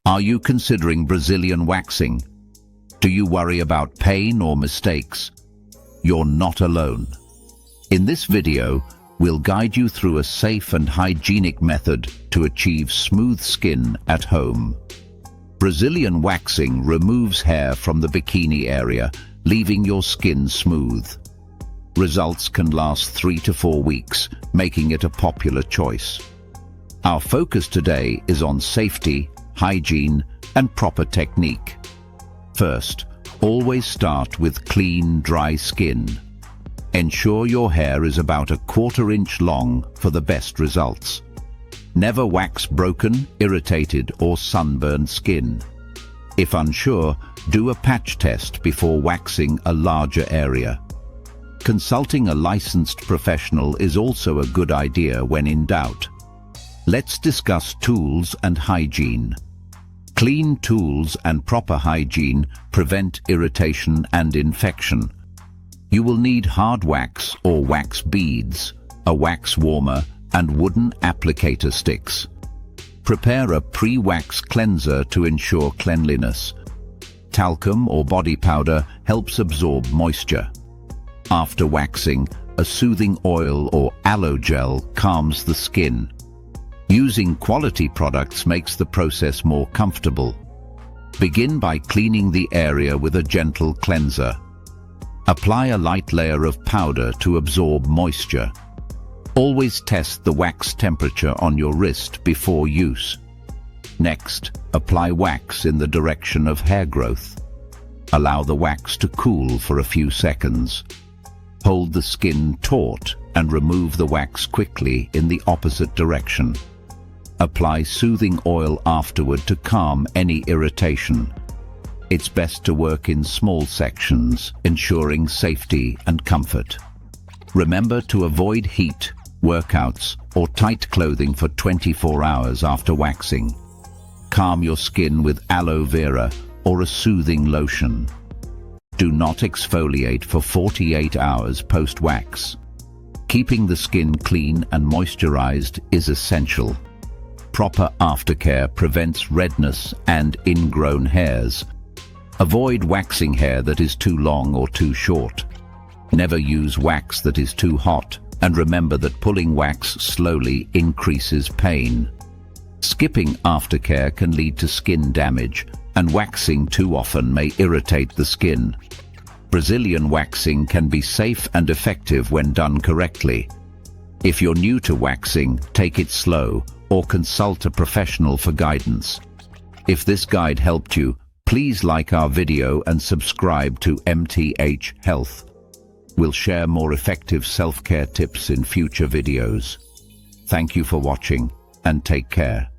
Are you considering Brazilian waxing? Do you worry about pain or mistakes? You're not alone. In this video, we'll guide you through a safe and hygienic method to achieve smooth skin at home. Brazilian waxing removes hair from the bikini area, leaving your skin smooth. Results can last 3 to 4 weeks, making it a popular choice. Our focus today is on safety, hygiene, and proper technique. First, always start with clean, dry skin. Ensure your hair is about a 1/4 inch long for the best results. Never wax broken, irritated, or sunburned skin. If unsure, do a patch test before waxing a larger area. Consulting a licensed professional is also a good idea when in doubt. Let's discuss tools and hygiene. Clean tools and proper hygiene prevent irritation and infection. You will need hard wax or wax beads, a wax warmer, and wooden applicator sticks. Prepare a pre-wax cleanser to ensure cleanliness. Talcum or body powder helps absorb moisture. After waxing, a soothing oil or aloe gel calms the skin. Using quality products makes the process more comfortable. Begin by cleaning the area with a gentle cleanser. Apply a light layer of powder to absorb moisture. Always test the wax temperature on your wrist before use. Next, apply wax in the direction of hair growth. Allow the wax to cool for a few seconds. Hold the skin taut and remove the wax quickly in the opposite direction. Apply soothing oil afterward to calm any irritation. It's best to work in small sections, ensuring safety and comfort. Remember to avoid heat, workouts, or tight clothing for 24 hours after waxing. Calm your skin with aloe vera or a soothing lotion. Do not exfoliate for 48 hours post-wax. Keeping the skin clean and moisturized is essential. Proper aftercare prevents redness and ingrown hairs. Avoid waxing hair that is too long or too short. Never use wax that is too hot, and remember that pulling wax slowly increases pain. Skipping aftercare can lead to skin damage, and waxing too often may irritate the skin. Brazilian waxing can be safe and effective when done correctly. If you're new to waxing, take it slow or consult a professional for guidance. If this guide helped you, please like our video and subscribe to MTH Health. We'll share more effective self-care tips in future videos. Thank you for watching and take care.